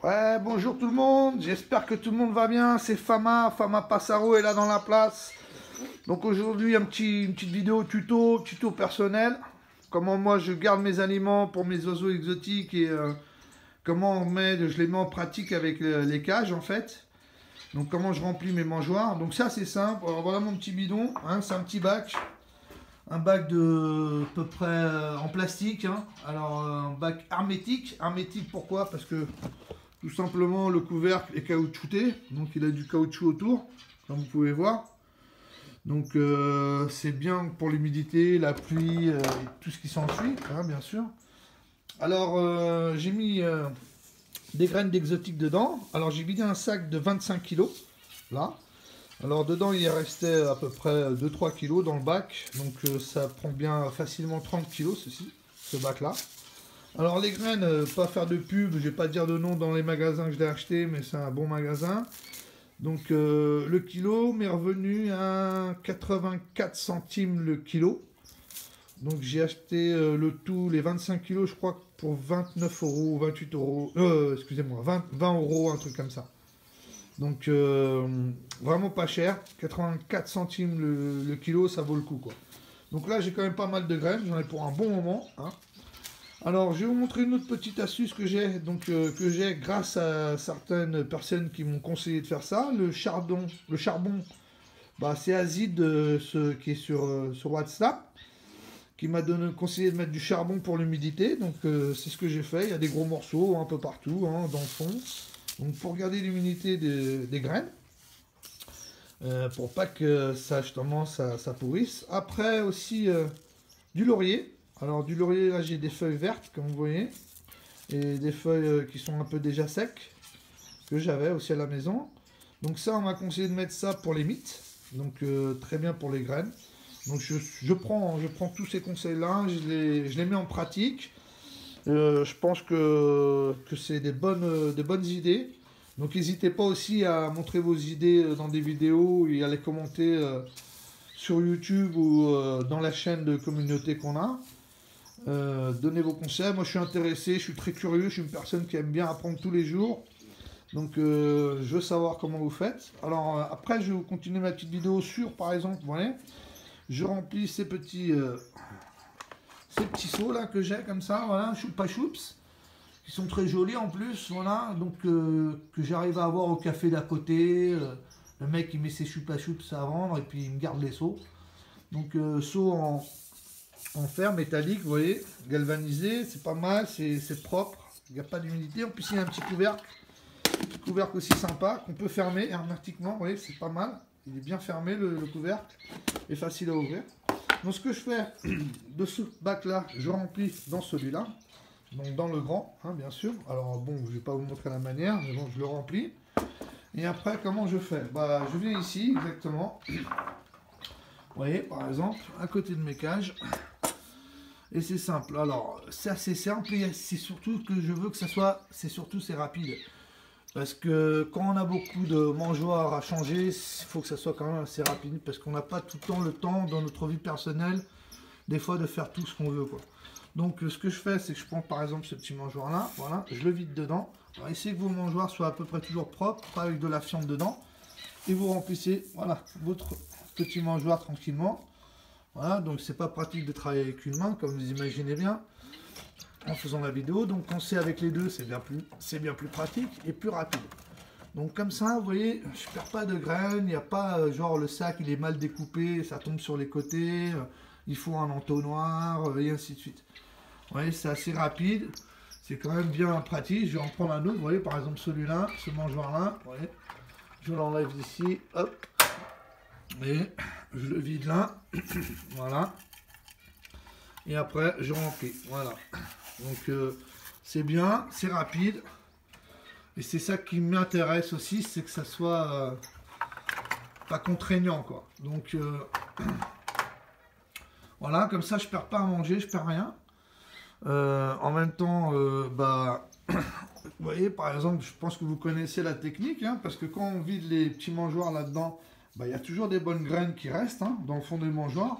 Ouais, bonjour tout le monde, j'espère que tout le monde va bien, c'est Fama Passaro est là dans la place. Donc aujourd'hui une petite vidéo tuto personnel. Comment moi je garde mes aliments pour mes oiseaux exotiques et comment je les mets en pratique avec les cages en fait. Donc comment je remplis mes mangeoires. Donc ça c'est simple, alors voilà mon petit bidon, hein, c'est un petit bac. Un bac de à peu près en plastique, hein. Alors un bac hermétique. Hermétique pourquoi? Parce que tout simplement, le couvercle est caoutchouté, donc il a du caoutchouc autour, comme vous pouvez voir. Donc c'est bien pour l'humidité, la pluie, et tout ce qui s'ensuit, hein, bien sûr. Alors j'ai mis des graines d'exotique dedans. Alors j'ai vidé un sac de 25 kilos, là. Alors dedans il restait à peu près 2-3 kilos dans le bac, donc ça prend bien facilement 30 kilos ce bac-là. Alors les graines, pas faire de pub, je vais pas dire de nom dans les magasins que je l'ai acheté, mais c'est un bon magasin. Donc le kilo m'est revenu à 84 centimes le kilo. Donc j'ai acheté le tout, les 25 kilos, je crois, pour 29 euros, 28 euros, excusez-moi, 20 euros, un truc comme ça. Donc vraiment pas cher, 84 centimes le kilo, ça vaut le coup quoi. Donc là j'ai quand même pas mal de graines, j'en ai pour un bon moment, hein. Alors, je vais vous montrer une autre petite astuce que j'ai, que j'ai grâce à certaines personnes qui m'ont conseillé de faire ça. Le charbon, bah, c'est Azid, qui est sur WhatsApp, qui m'a conseillé de mettre du charbon pour l'humidité. Donc, c'est ce que j'ai fait. Il y a des gros morceaux un peu partout, hein, dans le fond. Donc, pour garder l'humidité des graines, pour pas que justement, ça pourrisse. Après aussi, du laurier. Alors du laurier, là j'ai des feuilles vertes comme vous voyez, et des feuilles qui sont un peu déjà secs, que j'avais aussi à la maison. Donc ça on m'a conseillé de mettre ça pour les mites, donc très bien pour les graines. Donc je prends tous ces conseils là, je les mets en pratique. Je pense que c'est des bonnes idées. Donc n'hésitez pas aussi à montrer vos idées dans des vidéos et à les commenter sur YouTube ou dans la chaîne de communauté qu'on a. Donnez vos conseils, moi je suis intéressé, je suis très curieux, je suis une personne qui aime bien apprendre tous les jours. Donc je veux savoir comment vous faites. Alors après je vais continuer ma petite vidéo sur par exemple, vous voyez, je remplis ces petits seaux là que j'ai comme ça, voilà, choupa choups, qui sont très jolis en plus, voilà, donc que j'arrive à avoir au café d'à côté. Le mec il met ses choupa choups à vendre et puis il me garde les seaux. Donc seaux en fer métallique, vous voyez, galvanisé, c'est pas mal, c'est propre, il n'y a pas d'humidité. En plus, il y a un petit couvercle aussi sympa qu'on peut fermer hermétiquement, vous voyez, c'est pas mal. Il est bien fermé le couvercle et facile à ouvrir. Donc, ce que je fais de ce bac-là, je remplis dans celui-là, donc dans le grand, hein, bien sûr. Alors, bon, je vais pas vous montrer la manière, mais bon, je le remplis. Et après, comment je fais? Bah, je viens ici, exactement. Vous voyez, par exemple, à côté de mes cages. Et c'est simple, alors c'est assez simple et c'est surtout que je veux que ça soit, c'est rapide. Parce que quand on a beaucoup de mangeoires à changer, il faut que ça soit quand même assez rapide. Parce qu'on n'a pas tout le temps dans notre vie personnelle, des fois de faire tout ce qu'on veut quoi. Donc ce que je fais, c'est que je prends par exemple ce petit mangeoire là, voilà, je le vide dedans. Alors essayez que vos mangeoires soient à peu près toujours propres, pas avec de la fiente dedans. Et vous remplissez, voilà, votre petit mangeoire tranquillement. Voilà, donc c'est pas pratique de travailler avec une main, comme vous imaginez bien, en faisant la vidéo. Donc quand c'est avec les deux, c'est bien plus pratique et plus rapide. Donc comme ça, vous voyez, je perds pas de graines, il n'y a pas genre le sac il est mal découpé, ça tombe sur les côtés, il faut un entonnoir, et ainsi de suite. Vous voyez, c'est assez rapide, c'est quand même bien pratique. Je vais en prendre un autre, vous voyez, par exemple celui-là, ce mangeoire-là, vous voyez, je l'enlève d'ici, hop. Et je le vide là, voilà. Et après, je remplis, voilà. Donc, c'est bien, c'est rapide. Et c'est ça qui m'intéresse aussi, c'est que ça soit pas contraignant, quoi. Donc, voilà, comme ça, je perds pas à manger, je perds rien. En même temps, bah, vous voyez, par exemple, je pense que vous connaissez la technique, hein, parce que quand on vide les petits mangeoires là-dedans, bah, y a toujours des bonnes graines qui restent, hein, dans le fond des mangeoires.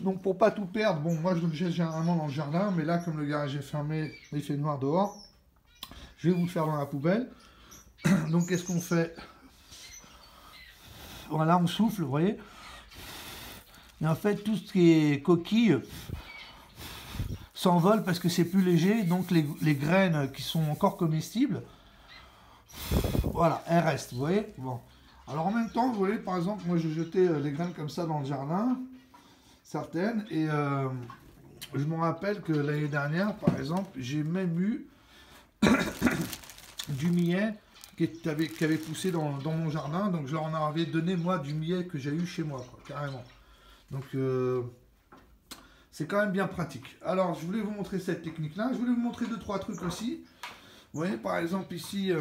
Donc pour pas tout perdre, bon moi je le jette généralement dans le jardin, mais là comme le garage est fermé, il fait noir dehors, je vais vous le faire dans la poubelle. Donc qu'est-ce qu'on fait? Voilà, on souffle, vous voyez. Et en fait, tout ce qui est coquille s'envole parce que c'est plus léger. Donc les graines qui sont encore comestibles, voilà, elles restent, vous voyez. Bon. Alors en même temps, vous voyez, par exemple, moi je jetais les graines comme ça dans le jardin, certaines, et je me rappelle que l'année dernière, par exemple, j'ai même eu du millet qui avait poussé dans mon jardin, donc je leur en avais donné moi du millet que j'ai eu chez moi, quoi, carrément. Donc c'est quand même bien pratique. Alors je voulais vous montrer cette technique là, je voulais vous montrer 2-3 trucs aussi. Vous voyez par exemple ici,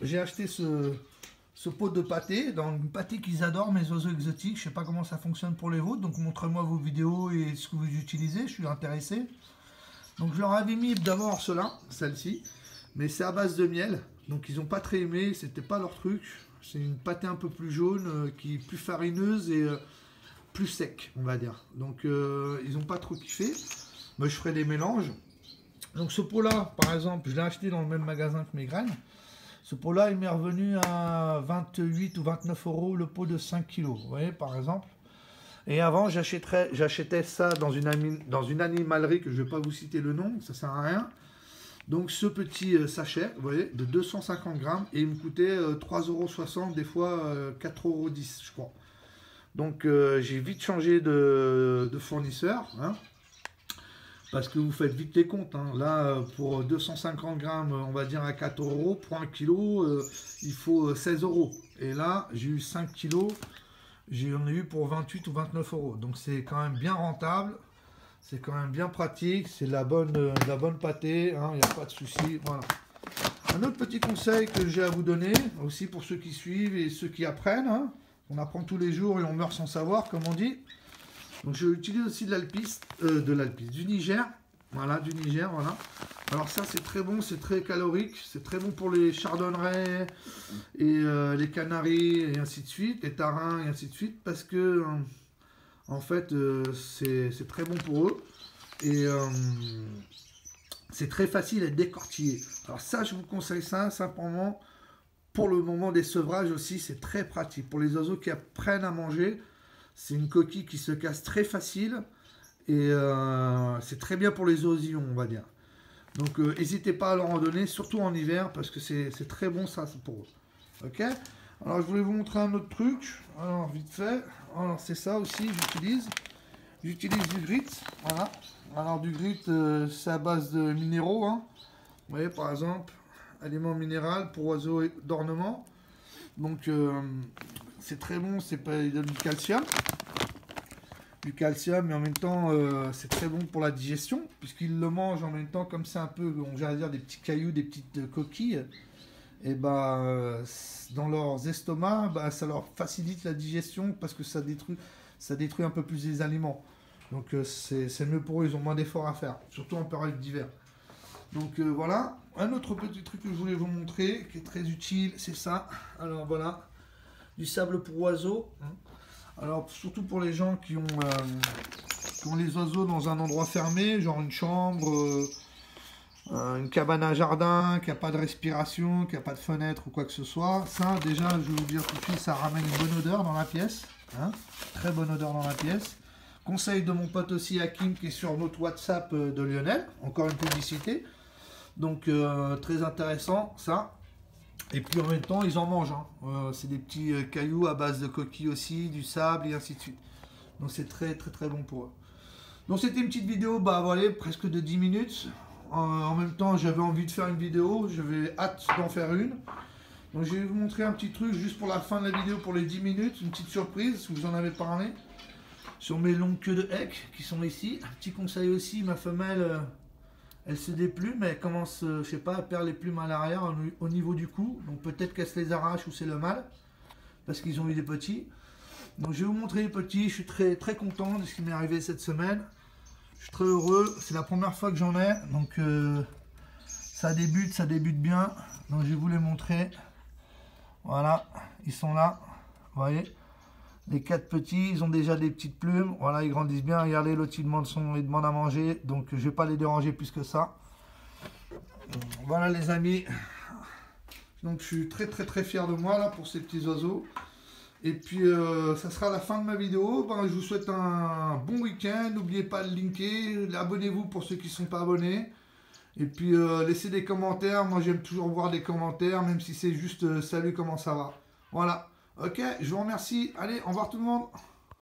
j'ai acheté ce pot de pâté, dans une pâté qu'ils adorent, mes oiseaux exotiques. Je sais pas comment ça fonctionne pour les vôtres, donc montrez-moi vos vidéos et ce que vous utilisez, je suis intéressé. Donc je leur avais mis d'abord celle-ci, mais c'est à base de miel, donc ils n'ont pas très aimé, c'était pas leur truc. C'est une pâté un peu plus jaune, qui est plus farineuse et plus sec, on va dire. Donc ils n'ont pas trop kiffé. Moi je ferai des mélanges. Donc ce pot là, par exemple, je l'ai acheté dans le même magasin que mes graines. Ce pot là il m'est revenu à 28 ou 29 € le pot de 5 kg, vous voyez par exemple. Et avant j'achetais ça dans une animalerie que je ne vais pas vous citer le nom, ça sert à rien. Donc ce petit sachet, vous voyez, de 250 grammes, et il me coûtait 3,60 €, des fois 4,10 € je crois. Donc j'ai vite changé de fournisseur, hein, parce que vous faites vite les comptes. Hein. Là, pour 250 grammes, on va dire à 4 €, pour 1 kg, il faut 16 €. Et là, j'ai eu 5 kg, j'en ai eu pour 28 ou 29 €. Donc c'est quand même bien rentable, c'est quand même bien pratique, c'est de la bonne pâtée, hein, il n'y a pas de souci. Voilà. Un autre petit conseil que j'ai à vous donner, aussi pour ceux qui suivent et ceux qui apprennent, hein, on apprend tous les jours et on meurt sans savoir, comme on dit. Donc je utilise aussi du Niger. Voilà, du Niger, voilà. Alors ça c'est très bon, c'est très calorique, c'est très bon pour les chardonnerets et les canaris et ainsi de suite, les tarins et ainsi de suite, parce que en fait c'est très bon pour eux et c'est très facile à décortiquer. Alors ça je vous conseille ça simplement pour le moment des sevrages aussi, c'est très pratique. Pour les oiseaux qui apprennent à manger, c'est une coquille qui se casse très facile et c'est très bien pour les oisillons, on va dire. Donc n'hésitez pas à leur en donner, surtout en hiver, parce que c'est très bon ça pour eux. Ok. Alors je voulais vous montrer un autre truc. Alors vite fait. Alors c'est ça aussi, j'utilise du grit. Voilà. Alors du grit, c'est à base de minéraux. Hein. Vous voyez par exemple, aliment minéral pour oiseaux d'ornement. Donc c'est très bon, il donne du calcium. Mais en même temps c'est très bon pour la digestion, puisqu'ils le mangent en même temps, comme c'est un peu, j'allais dire, des petits cailloux, des petites coquilles, et ben dans leurs estomacs, ça leur facilite la digestion, parce que ça détruit un peu plus les aliments. Donc c'est mieux pour eux, ils ont moins d'efforts à faire, surtout en période d'hiver. Donc voilà, un autre petit truc que je voulais vous montrer, qui est très utile, c'est ça. Alors voilà, du sable pour oiseaux. Alors surtout pour les gens qui ont les oiseaux dans un endroit fermé, genre une chambre, une cabane à jardin, qui n'a pas de respiration, qui n'a pas de fenêtre ou quoi que ce soit. Ça déjà, je vais vous dire tout de suite, ça ramène une bonne odeur dans la pièce. Hein, très bonne odeur dans la pièce. Conseil de mon pote aussi Hakim, qui est sur notre WhatsApp de Lionel. Encore une publicité. Donc très intéressant ça. Et puis en même temps ils en mangent. Hein. C'est des petits cailloux à base de coquilles aussi, du sable et ainsi de suite. Donc c'est très bon pour eux. Donc c'était une petite vidéo, voilà, presque de 10 minutes. En même temps j'avais envie de faire une vidéo, j'avais hâte d'en faire une. Donc je vais vous montrer un petit truc juste pour la fin de la vidéo, pour les 10 minutes, une petite surprise, si vous en avez parlé. Sur mes longues queues de hec qui sont ici. Un petit conseil aussi, ma femelle... elle se déplume, elle commence, je sais pas, à perdre les plumes à l'arrière au niveau du cou. Donc peut-être qu'elle se les arrache ou c'est le mâle, parce qu'ils ont eu des petits. Donc je vais vous montrer les petits, je suis très content de ce qui m'est arrivé cette semaine. Je suis très heureux, c'est la première fois que j'en ai, donc ça débute bien. Donc je vais vous les montrer. Voilà, ils sont là, vous voyez. Les 4 petits, ils ont déjà des petites plumes. Voilà, ils grandissent bien. Regardez, l'autre, il demande à manger. Donc, je ne vais pas les déranger plus que ça. Voilà les amis. Donc je suis très fier de moi là pour ces petits oiseaux. Et puis ça sera la fin de ma vidéo. Ben, je vous souhaite un bon week-end. N'oubliez pas de linker. Abonnez-vous pour ceux qui ne sont pas abonnés. Et puis laissez des commentaires. Moi j'aime toujours voir des commentaires, même si c'est juste salut, comment ça va. Voilà. Ok, je vous remercie. Allez, au revoir tout le monde.